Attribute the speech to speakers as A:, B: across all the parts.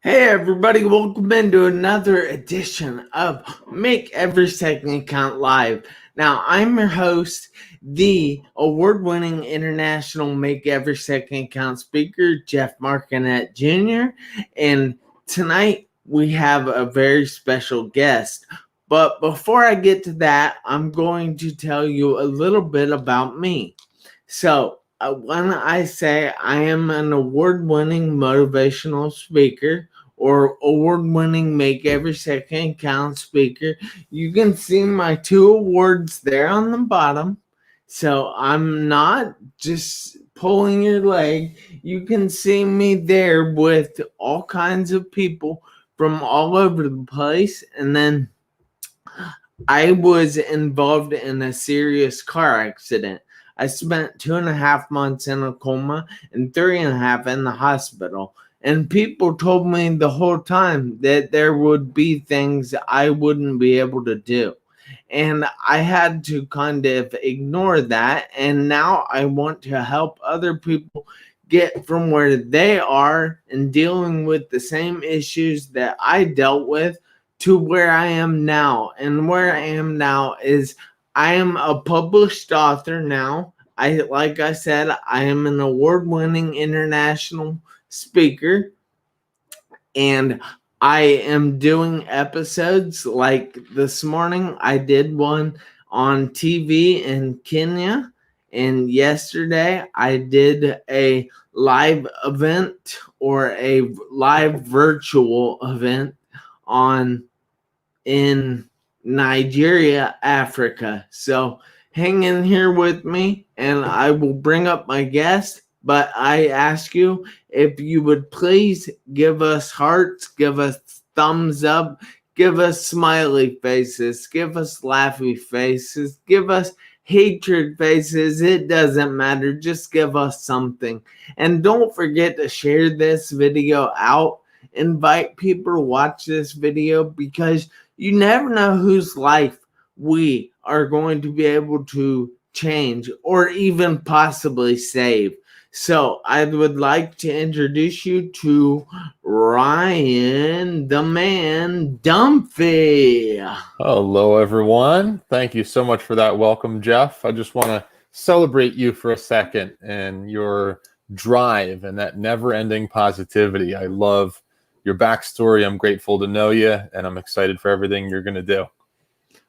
A: Hey everybody, welcome into another edition of Make Every Second Count Live. Now, I'm your host, the award-winning international Make Every Second Count speaker, Jeff Marconette Jr. And tonight we have a very special guest. But before I get to that, I'm going to tell you a little bit about me. So, when I say I am an award-winning motivational speaker, or award-winning Make Every Second Count speaker, you can see my 2 awards there on the bottom. So I'm not just pulling your leg. You can see me there with all kinds of people from all over the place. And then I was involved in a serious car accident. I spent 2.5 months in a coma and 3.5 in the hospital. And people told me the whole time that there would be things I wouldn't be able to do. And I had to kind of ignore that. And now I want to help other people get from where they are and dealing with the same issues that I dealt with to where I am now. And where I am now is I am a published author now. Like I said, I am an award-winning international speaker, and I am doing episodes like this morning. I did one on TV in Kenya, and yesterday I did a live event or a live virtual event on in Nigeria, Africa. So hang in here with me and I will bring up my guest. But I ask you if you would please give us hearts, give us thumbs up, give us smiley faces, give us laughy faces, give us hatred faces. It doesn't matter. Just give us something. And don't forget to share this video out. Invite people to watch this video because you never know whose life we are going to be able to change or even possibly save. So I would like to introduce you to Ryan the Man Dunphy.
B: Hello, everyone. Thank you so much for that welcome, Jeff. I just want to celebrate you for a second and your drive and that never-ending positivity. I love your backstory. I'm grateful to know you, and I'm excited for everything you're going to do.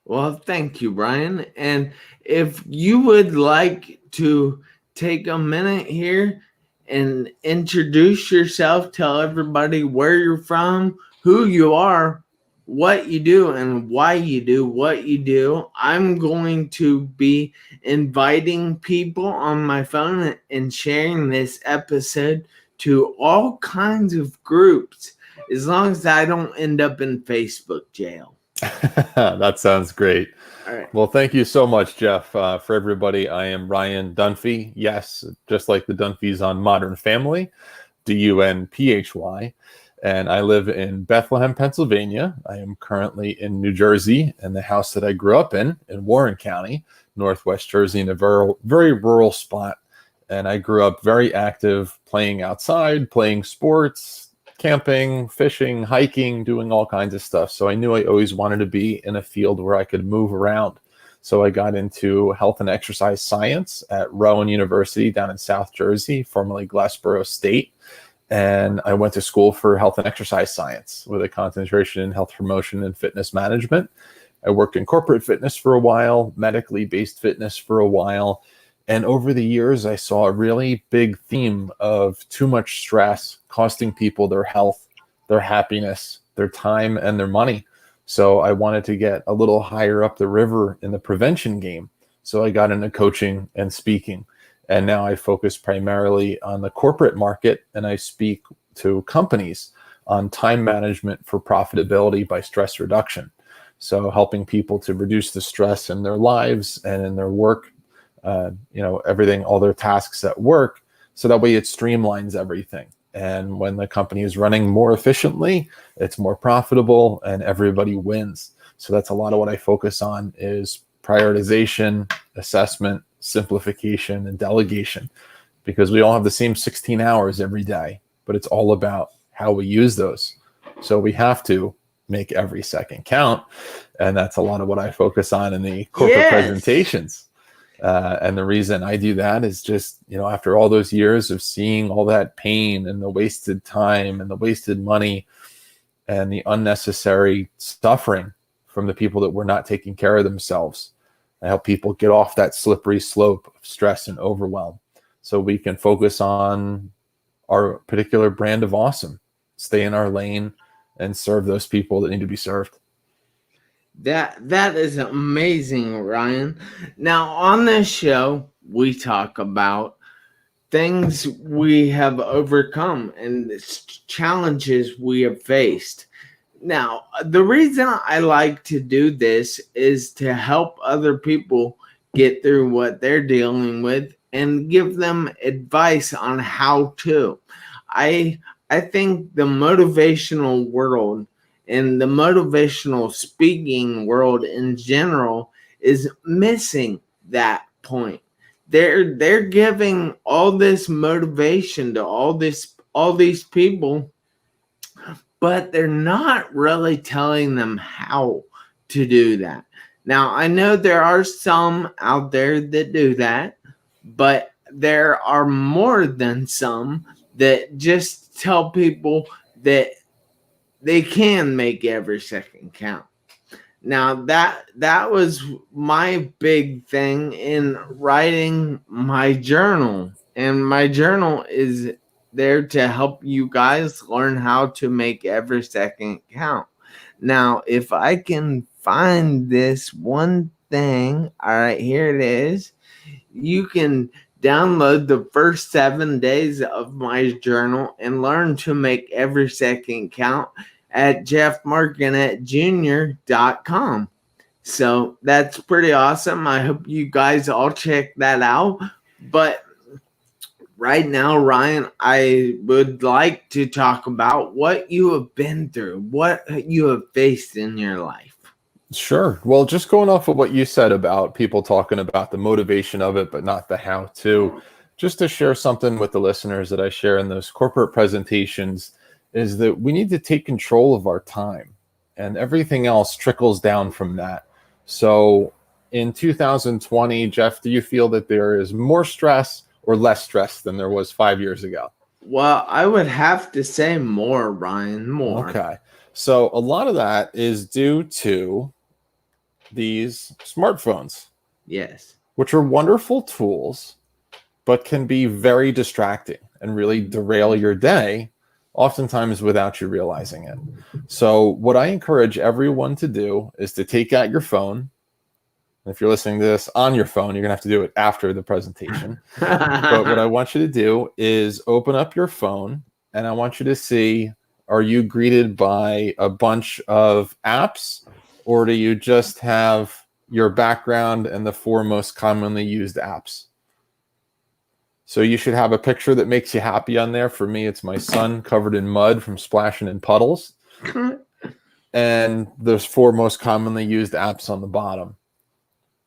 A: Well, thank you, Brian. And if you would like to take a minute here and introduce yourself, tell everybody where you're from, who you are, what you do, and why you do what you do. I'm going to be inviting people on my phone and sharing this episode to all kinds of groups, as long as I don't end up in Facebook jail.
B: That sounds great.
A: All right.
B: Well, thank you so much, Jeff. For everybody, I am Ryan Dunphy. Yes, just like the Dunphys on Modern Family, Dunphy. And I live in Bethlehem, Pennsylvania. I am currently in New Jersey, in the house that I grew up in Warren County, Northwest Jersey, in a very, very rural spot. And I grew up very active, playing outside, playing sports, camping, fishing, hiking, doing all kinds of stuff. So I knew I always wanted to be in a field where I could move around. So I got into health and exercise science at Rowan University down in South Jersey, formerly Glassboro State. And I went to school for health and exercise science with a concentration in health promotion and fitness management. I worked in corporate fitness for a while, medically based fitness for a while. And over the years, I saw a really big theme of too much stress costing people their health, their happiness, their time, and their money. So I wanted to get a little higher up the river in the prevention game. So I got into coaching and speaking. And now I focus primarily on the corporate market, and I speak to companies on time management for profitability by stress reduction. So helping people to reduce the stress in their lives and in their work, everything, all their tasks at work, so that way it streamlines everything. And when the company is running more efficiently, it's more profitable and everybody wins. So that's a lot of what I focus on is prioritization, assessment, simplification, and delegation, because we all have the same 16 hours every day, but it's all about how we use those. So we have to make every second count. And that's a lot of what I focus on in the corporate presentations. And the reason I do that is just, after all those years of seeing all that pain and the wasted time and the wasted money and the unnecessary suffering from the people that were not taking care of themselves, I help people get off that slippery slope of stress and overwhelm so we can focus on our particular brand of awesome, stay in our lane, and serve those people that need to be served.
A: That is amazing, Ryan. Now, on this show, we talk about things we have overcome and challenges we have faced. Now, the reason I like to do this is to help other people get through what they're dealing with and give them advice on how to. I think the motivational world and the motivational speaking world in general is missing that point. They're giving all this motivation to all these people, but they're not really telling them how to do that. Now, I know there are some out there that do that, but there are more than some that just tell people that they can make every second count. Now, that was my big thing in writing my journal. And my journal is there to help you guys learn how to make every second count. Now, if I can find this one thing, all right, here it is. You can download the first 7 days of my journal and learn to make every second count at jeffmarconettejr.com. So that's pretty awesome. I hope you guys all check that out. But right now, Ryan, I would like to talk about what you have been through, what you have faced in your life.
B: Sure. Well, just going off of what you said about people talking about the motivation of it, but not the how to, just to share something with the listeners that I share in those corporate presentations is that we need to take control of our time, and everything else trickles down from that. So in 2020, Jeff, do you feel that there is more stress or less stress than there was 5 years ago?
A: Well, I would have to say more, Ryan, more.
B: Okay. So a lot of that is due to these smartphones.
A: Yes.
B: Which are wonderful tools, but can be very distracting and really derail your day, oftentimes without you realizing it. So what I encourage everyone to do is to take out your phone. If you're listening to this on your phone, you're going to have to do it after the presentation. But what I want you to do is open up your phone, and I want you to see, are you greeted by a bunch of apps, or do you just have your background and the 4 most commonly used apps? So you should have a picture that makes you happy on there. For me, it's my son covered in mud from splashing in puddles. And there's 4 most commonly used apps on the bottom.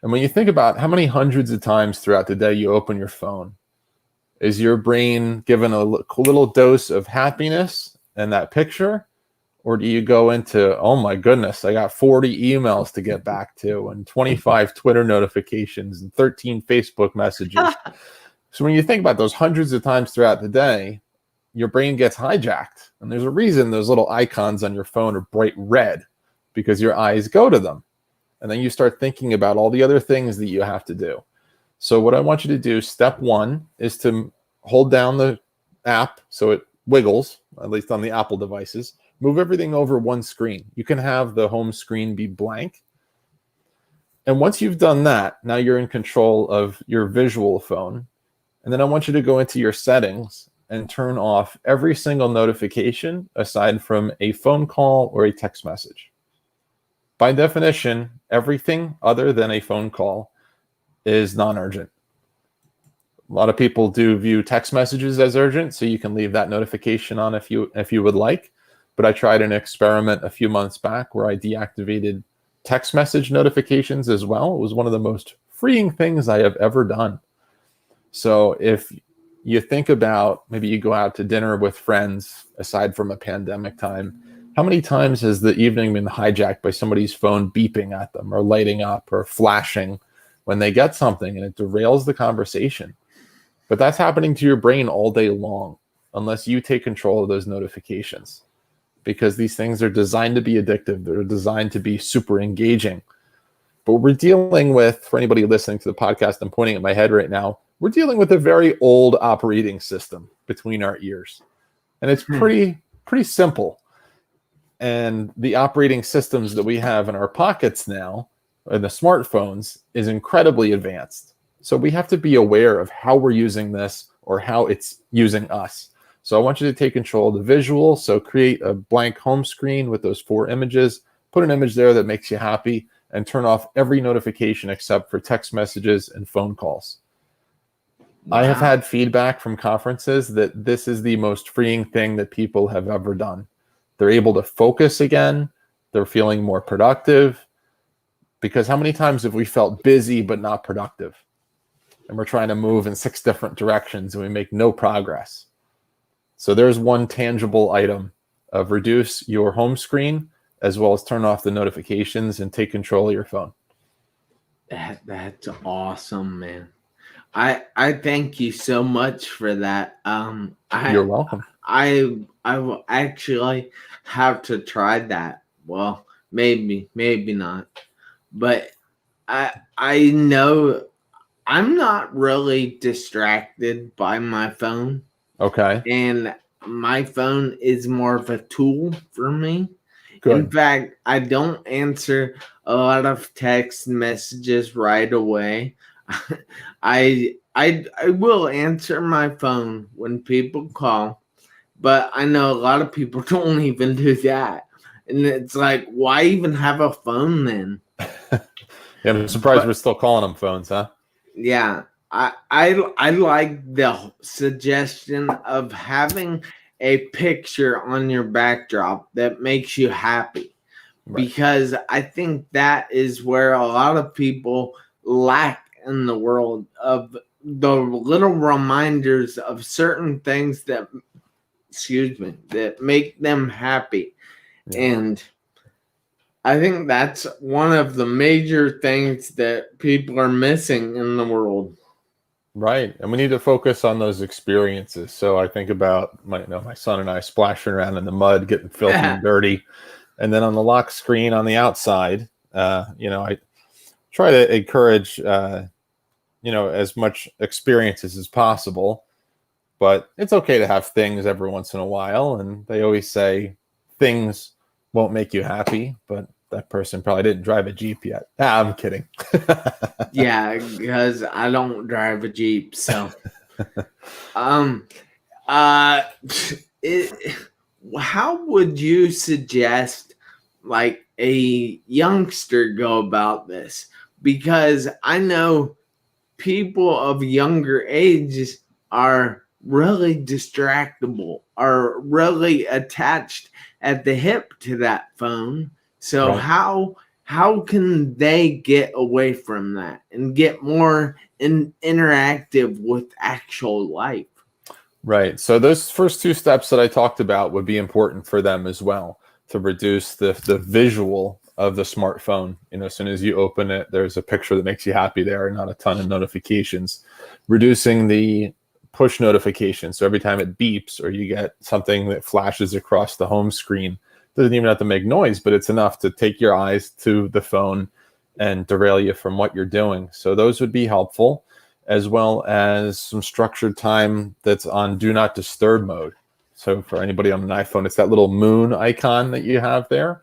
B: And when you think about how many hundreds of times throughout the day you open your phone, is your brain given a little dose of happiness and that picture? Or do you go into, oh my goodness, I got 40 emails to get back to and 25 Twitter notifications and 13 Facebook messages? So when you think about those hundreds of times throughout the day, your brain gets hijacked. And there's a reason those little icons on your phone are bright red, because your eyes go to them. And then you start thinking about all the other things that you have to do. So what I want you to do, step 1, is to hold down the app so it wiggles, at least on the Apple devices. Move everything over one screen. You can have the home screen be blank. And once you've done that, now you're in control of your visual phone. And then I want you to go into your settings and turn off every single notification aside from a phone call or a text message. By definition, everything other than a phone call is non-urgent. A lot of people do view text messages as urgent, so you can leave that notification on if you would like. But I tried an experiment a few months back where I deactivated text message notifications as well. It was one of the most freeing things I have ever done. So if you think about, maybe you go out to dinner with friends aside from a pandemic time, How many times has the evening been hijacked by somebody's phone beeping at them or lighting up or flashing when they get something, and it derails the conversation? But that's happening to your brain all day long unless you take control of those notifications, because these things are designed to be addictive. They're designed to be super engaging. But we're dealing with, for anybody listening to the podcast, I'm pointing at my head right now, we're dealing with a very old operating system between our ears. And it's pretty simple. And the operating systems that we have in our pockets now, in the smartphones, is incredibly advanced. So we have to be aware of how we're using this or how it's using us. So I want you to take control of the visual. So create a blank home screen with those 4 images, put an image there that makes you happy, and turn off every notification except for text messages and phone calls. Wow. I have had feedback from conferences that this is the most freeing thing that people have ever done. They're able to focus again. They're feeling more productive. Because how many times have we felt busy but not productive? And we're trying to move in 6 different directions and we make no progress. So there's one tangible item of reduce your home screen as well as turn off the notifications and take control of your phone.
A: That's awesome, man. I thank you so much for that.
B: You're welcome.
A: I will actually have to try that. Well, maybe not. But I know I'm not really distracted by my phone.
B: Okay.
A: And my phone is more of a tool for me.
B: Good.
A: In fact, I don't answer a lot of text messages right away. I will answer my phone when people call, but I know a lot of people don't even do that. And it's like, why even have a phone then?
B: Yeah, I'm surprised we're still calling them phones, huh?
A: Yeah. I like the suggestion of having a picture on your backdrop that makes you happy. Right. Because I think that is where a lot of people lack in the world, of the little reminders of certain things that make them happy. Yeah. And I think that's one of the major things that people are missing in the world.
B: Right. And we need to focus on those experiences. So I think about my son and I splashing around in the mud, getting filthy and dirty. And then on the lock screen on the outside, I try to encourage, as much experiences as possible. But it's okay to have things every once in a while. And they always say things won't make you happy, but that person probably didn't drive a Jeep yet. I'm kidding.
A: Yeah, because I don't drive a Jeep. So, how would you suggest like a youngster go about this? Because I know people of younger ages are really distractible, are really attached at the hip to that phone. So right. How can they get away from that and get more interactive with actual life?
B: Right. So those first 2 steps that I talked about would be important for them as well, to reduce the visual of the smartphone. As soon as you open it, there's a picture that makes you happy there and not a ton of notifications. Reducing the push notifications. So every time it beeps or you get something that flashes across the home screen, doesn't even have to make noise, but it's enough to take your eyes to the phone and derail you from what you're doing. So those would be helpful, as well as some structured time that's on do not disturb mode. So for anybody on an iPhone, it's that little moon icon that you have there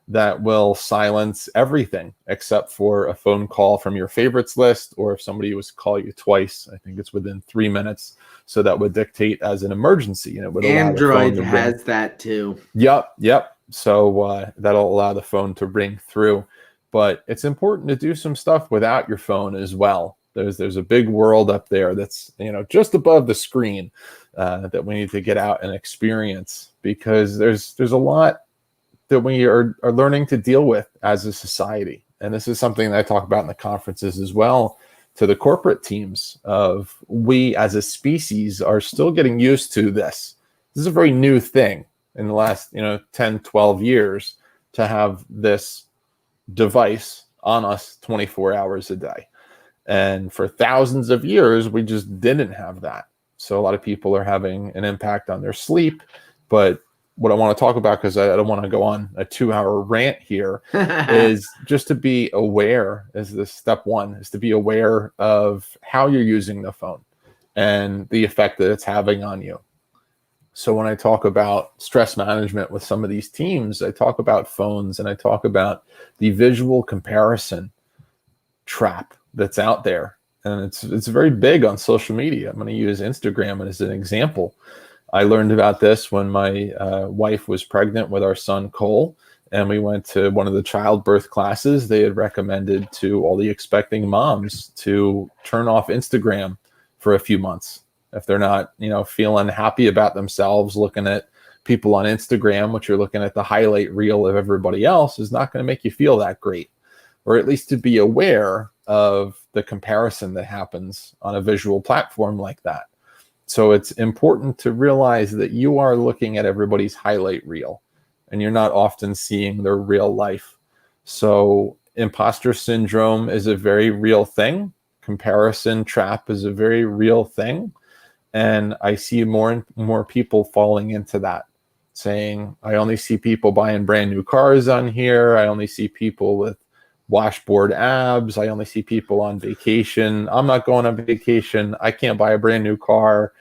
B: that will silence everything except for a phone call from your favorites list, or if somebody was to call you twice, I think it's within 3 minutes. So that would dictate as an emergency, and it would allow
A: Android
B: the phone to
A: has
B: ring.
A: that too.
B: Yep. So that'll allow the phone to ring through. But it's important to do some stuff without your phone as well. There's a big world up there that's just above the screen that we need to get out and experience, because there's a lot that we are learning to deal with as a society. And this is something that I talk about in the conferences as well, to the corporate teams, of we as a species are still getting used to this. This is a very new thing. in the last 10, 12 years to have this device on us 24 hours a day. And for thousands of years, we just didn't have that. So a lot of people are having an impact on their sleep. But what I want to talk about, because I don't want to go on a 2-hour rant here, is just to be aware, is the step one, is to be aware of how you're using the phone and the effect that it's having on you. So when I talk about stress management with some of these teams, I talk about phones and I talk about the visual comparison trap that's out there. And it's very big on social media. I'm going to use Instagram as an example. I learned about this when my wife was pregnant with our son, Cole, and we went to one of the childbirth classes. They had recommended to all the expecting moms to turn off Instagram for a few months. If they're not, feeling happy about themselves, looking at people on Instagram, which you're looking at the highlight reel of everybody else, is not going to make you feel that great. Or at least to be aware of the comparison that happens on a visual platform like that. So it's important to realize that you are looking at everybody's highlight reel and you're not often seeing their real life. So imposter syndrome is a very real thing. Comparison trap is a very real thing. And I see more and more people falling into that, saying, I only see people buying brand new cars on here. I only see people with washboard abs. I only see people on vacation. I'm not going on vacation. I can't buy a brand new car.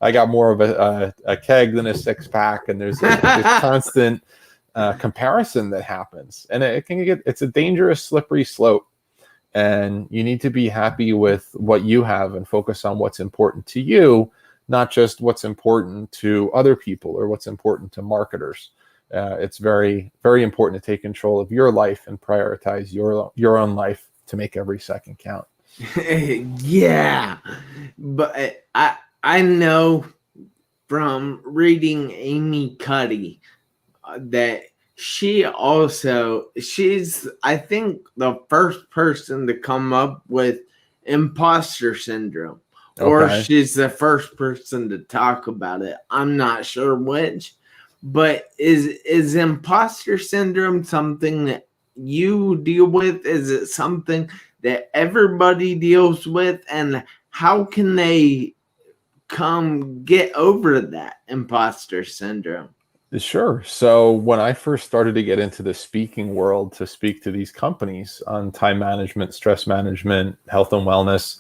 B: I got more of a keg than a six pack. And there's this constant comparison that happens. And it's a dangerous, slippery slope. And you need to be happy with what you have and focus on what's important to you, not just what's important to other people or what's important to marketers. It's very, very important to take control of your life and prioritize your own life to make every second count.
A: Yeah, but I know from reading Amy Cuddy that she's I think the first person to come up with imposter syndrome. Or she's the first person to talk about it. I'm not sure which. But is imposter syndrome something that you deal with? Is it something that everybody deals with? And how can they get over that imposter syndrome?
B: Sure. So when I first started to get into the speaking world to speak to these companies on time management, stress management, health and wellness,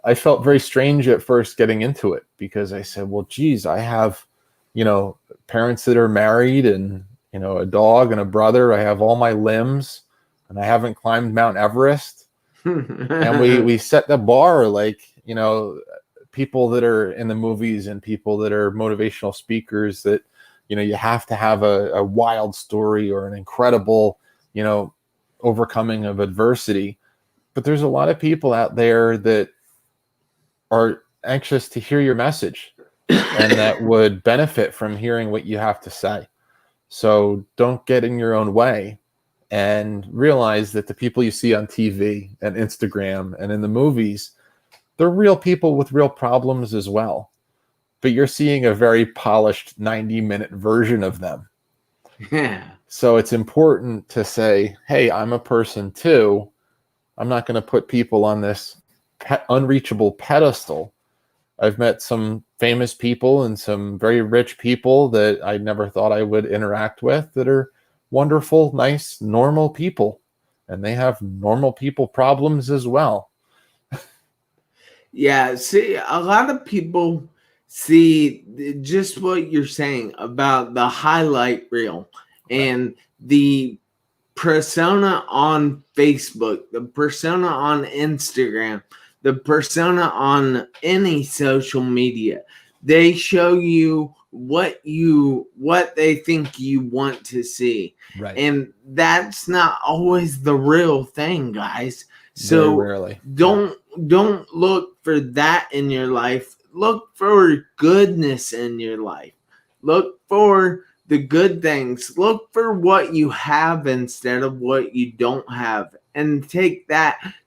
B: I felt very strange at first getting into it because I said, well, geez, I have, parents that are married and, a dog and a brother. I have all my limbs and I haven't climbed Mount Everest. And we set the bar like, people that are in the movies and people that are motivational speakers that, you have to have a wild story or an incredible, overcoming of adversity. But there's a lot of people out there that are anxious to hear your message and that would benefit from hearing what you have to say. So don't get in your own way and realize that the people you see on TV and Instagram and in the movies, they're real people with real problems as well. But you're seeing a very polished 90-minute version of them.
A: Yeah.
B: So it's important to say, hey, I'm a person too. I'm not going to put people on this unreachable pedestal. I've met some famous people and some very rich people that I never thought I would interact with that are wonderful, nice, normal people. And they have normal people problems as well.
A: Yeah, see, a lot of people see just what you're saying about the highlight reel and the persona on Facebook, the persona on Instagram, the persona on any social media. They show you what they think you want to see.
B: Right.
A: And that's not always the real thing, guys. So
B: very rarely.
A: Don't look for that in your life. Look for goodness in your life. Look for the good things. Look for what you have instead of what you don't have. And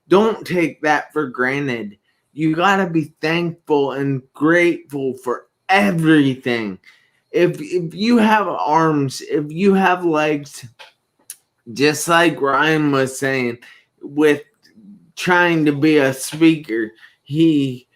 A: don't take that for granted. You got to be thankful and grateful for everything. if you have arms, if you have legs, just like Ryan was saying, with trying to be a speaker, he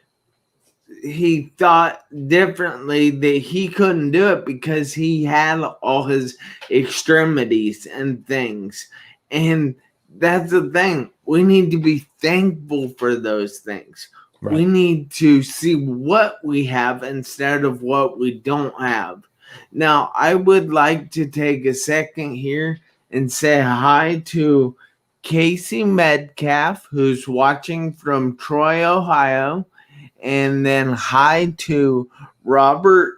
A: thought differently that he couldn't do it because he had all his extremities and things. And that's the thing. We need to be thankful for those things.
B: Right.
A: We need to see what we have instead of what we don't have. Now, I would like to take a second here and say hi to Casey Metcalf, who's watching from Troy, Ohio. And then hi to Robert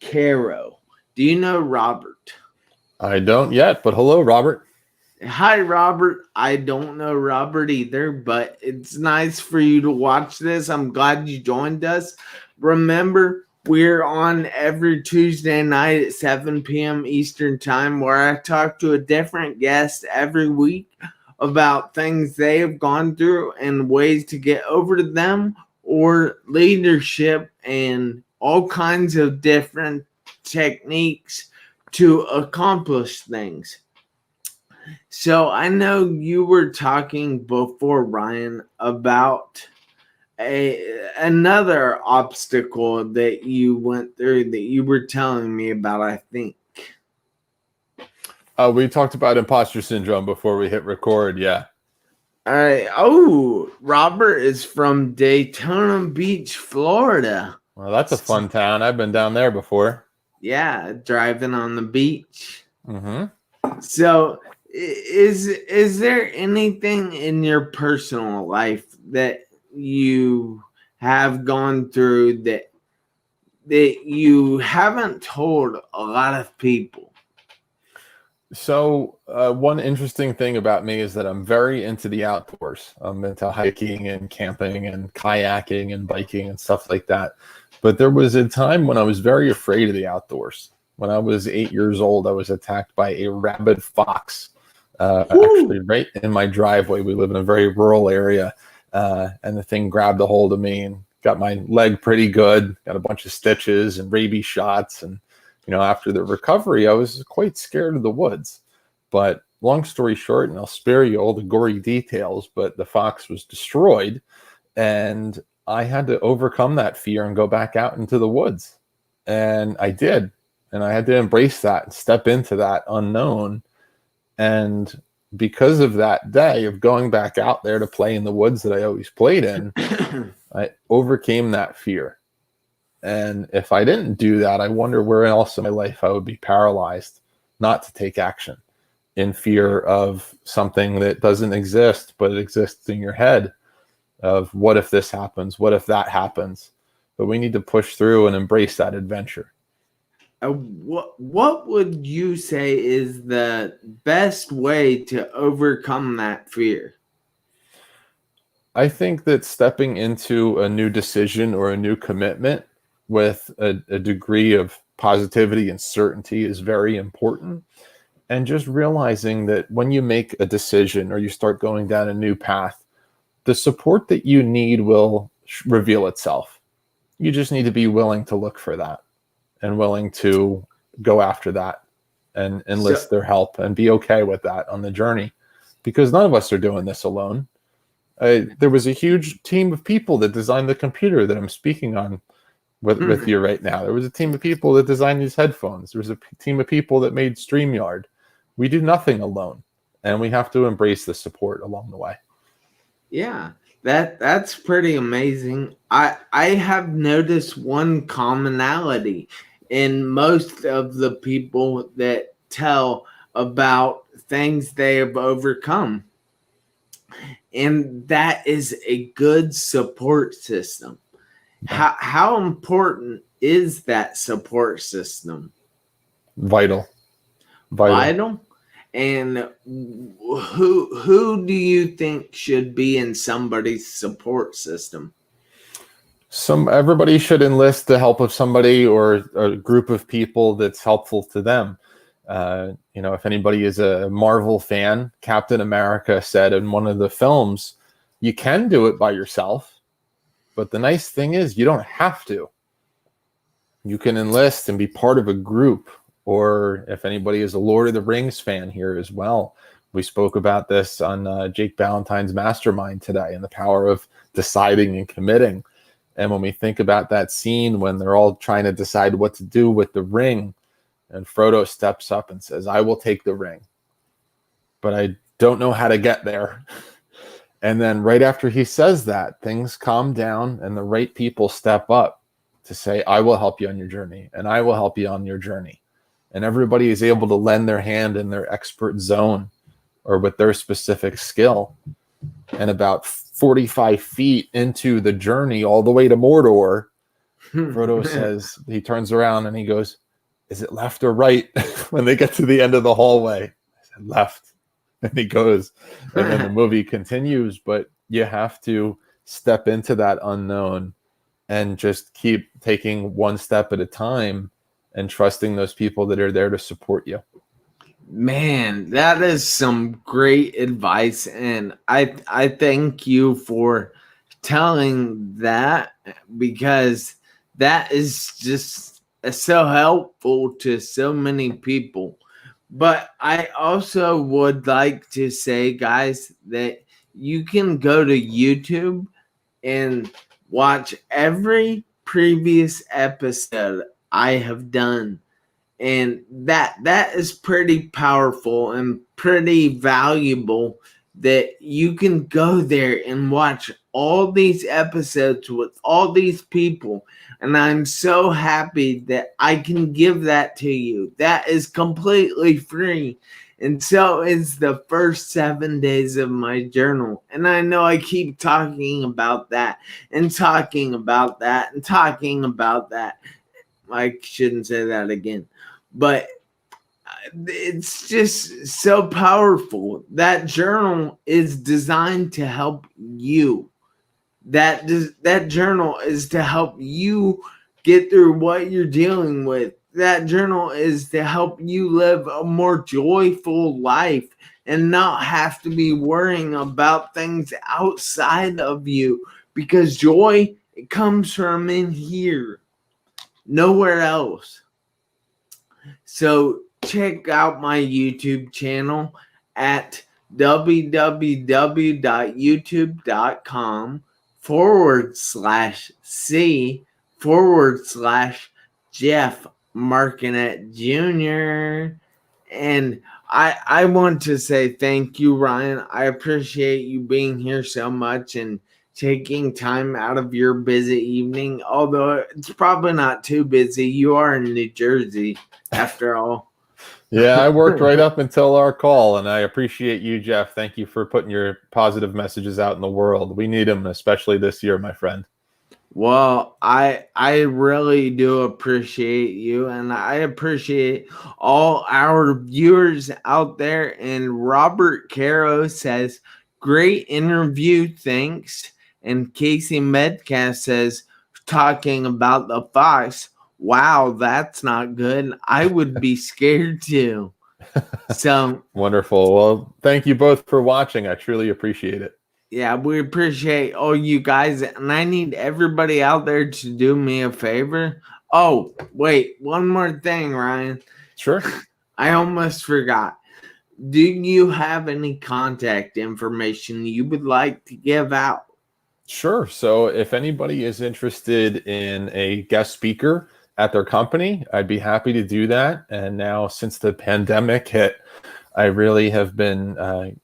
A: Caro. Do you know Robert?
B: I don't yet, but hello, Robert.
A: Hi, Robert. I don't know Robert either, but it's nice for you to watch this. I'm glad you joined us. Remember, we're on every Tuesday night at 7 p.m. Eastern Time, where I talk to a different guest every week about things they have gone through and ways to get over to them, or leadership and all kinds of different techniques to accomplish things. So I know you were talking before, Ryan, about another obstacle that you went through that you were telling me about, I think.
B: We talked about imposter syndrome before we hit record. Yeah.
A: All right. Oh, Robert is from Daytona Beach, Florida.
B: Well, that's a fun town. I've been down there before.
A: Yeah, driving on the beach.
B: Mm-hmm.
A: So, is there anything in your personal life that you have gone through that you haven't told a lot of people?
B: So one interesting thing about me is that I'm very into the outdoors. I'm into hiking and camping and kayaking and biking and stuff like that. But there was a time when I was very afraid of the outdoors. When I was 8 years old, I was attacked by a rabid fox. Actually, right in my driveway. We live in a very rural area, and the thing grabbed a hold of me and got my leg pretty good. Got a bunch of stitches and rabies shots, and after the recovery, I was quite scared of the woods. But long story short, and I'll spare you all the gory details, but the fox was destroyed, and I had to overcome that fear and go back out into the woods. And I did. And I had to embrace that and step into that unknown. And because of that day of going back out there to play in the woods that I always played in, I overcame that fear. And if I didn't do that, I wonder where else in my life I would be paralyzed not to take action in fear of something that doesn't exist, but it exists in your head of what if this happens? What if that happens? But we need to push through and embrace that adventure.
A: What would you say is the best way to overcome that fear?
B: I think that stepping into a new decision or a new commitment with a degree of positivity and certainty is very important. And just realizing that when you make a decision or you start going down a new path, the support that you need will reveal itself. You just need to be willing to look for that and willing to go after that and enlist their help and be okay with that on the journey, because none of us are doing this alone. There was a huge team of people that designed the computer that I'm speaking on with you right now. There was a team of people that designed these headphones. There was a team of people that made StreamYard. We do nothing alone, and we have to embrace the support along the way.
A: Yeah, that's pretty amazing. I have noticed one commonality in most of the people that tell about things they have overcome, and that is a good support system. How important is that support system?
B: Vital.
A: And who do you think should be in somebody's support system?
B: Everybody should enlist the help of somebody or a group of people that's helpful to them. If anybody is a Marvel fan, Captain America said in one of the films, you can do it by yourself, but the nice thing is you don't have to. You can enlist and be part of a group, or if anybody is a Lord of the Rings fan here as well, we spoke about this on Jake Ballantyne's Mastermind today, and the power of deciding and committing. And when we think about that scene when they're all trying to decide what to do with the ring, and Frodo steps up and says, "I will take the ring, but I don't know how to get there." And then right after he says that, things calm down and the right people step up to say, "I will help you on your journey, and I will help you on your journey." And everybody is able to lend their hand in their expert zone or with their specific skill. And about 45 feet into the journey all the way to Mordor, Frodo says, he turns around and he goes, "Is it left or right?" When they get to the end of the hallway. I said, "Left." And he goes, and then the movie continues, but you have to step into that unknown and just keep taking one step at a time and trusting those people that are there to support you.
A: Man, that is some great advice, and I thank you for telling that, because that is just so helpful to so many people. But I also would like to say, guys, that you can go to YouTube and watch every previous episode I have done. And that is pretty powerful and pretty valuable, that you can go there and watch all these episodes with all these people. And I'm so happy that I can give that to you. That is completely free. And so is the first 7 days of my journal. And I know I keep talking about that and talking about that and talking about that. I shouldn't say that again. But it's just so powerful. That journal is designed to help you. That journal is to help you get through what you're dealing with. That journal is to help you live a more joyful life and not have to be worrying about things outside of you, because joy, it comes from in here, nowhere else. So check out my YouTube channel at www.youtube.com/C/Jeff Marconette Jr. And I want to say thank you, Ryan. I appreciate you being here so much and taking time out of your busy evening. Although it's probably not too busy. You are in New Jersey, after all.
B: Yeah, I worked right up until our call, and I appreciate you, Jeff. Thank you for putting your positive messages out in the world. We need them, especially this year, my friend.
A: Well, I really do appreciate you, and I appreciate all our viewers out there. And Robert Caro says, "Great interview, thanks." And Casey Medcast says, "Talking about the fox. Wow, that's not good. I would be scared too." So
B: wonderful. Well, thank you both for watching. I truly appreciate it.
A: yeah, we appreciate all you guys, and I need everybody out there to do me a favor. Oh, wait, one more thing, Ryan.
B: Sure.
A: I almost forgot. Do you have any contact information you would like to give out?
B: Sure. So if anybody is interested in a guest speaker at their company, I'd be happy to do that. And now, since the pandemic hit, I really have been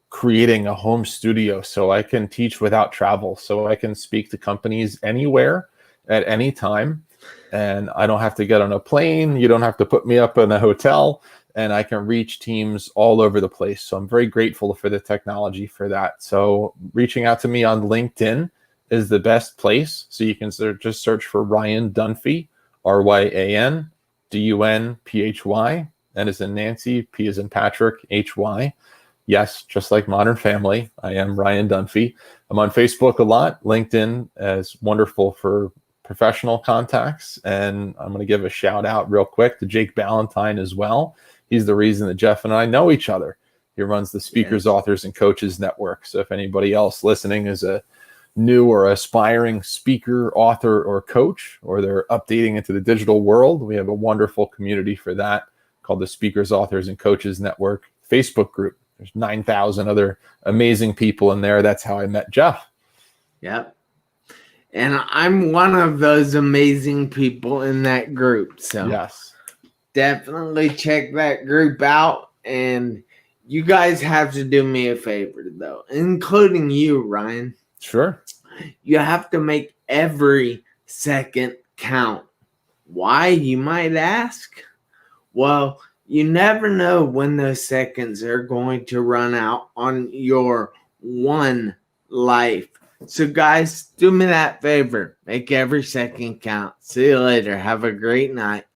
B: creating a home studio so I can teach without travel, so I can speak to companies anywhere at any time, and I don't have to get on a plane. You don't have to put me up in a hotel, and I can reach teams all over the place. So I'm very grateful for the technology for that. So reaching out to me on LinkedIn is the best place. So you can just search for Ryan Dunphy, RyanDunphy, N as in Nancy, P as in Patrick, HY. Yes, just like Modern Family, I am Ryan Dunphy. I'm on Facebook a lot. LinkedIn is wonderful for professional contacts. And I'm going to give a shout out real quick to Jake Ballantyne as well. He's the reason that Jeff and I know each other. He runs the Speakers, Authors, and Coaches Network. So if anybody else listening is a new or aspiring speaker, author, or coach, or they're updating into the digital world, we have a wonderful community for that called the Speakers, Authors, and Coaches Network Facebook group. There's 9,000 other amazing people in there. That's how I met Jeff.
A: Yep. And I'm one of those amazing people in that group. So
B: yes,
A: definitely check that group out. And you guys have to do me a favor, though, including you, Ryan.
B: Sure.
A: You have to make every second count. Why, you might ask? Well, you never know when those seconds are going to run out on your one life. So, guys, do me that favor. Make every second count. See you later. Have a great night.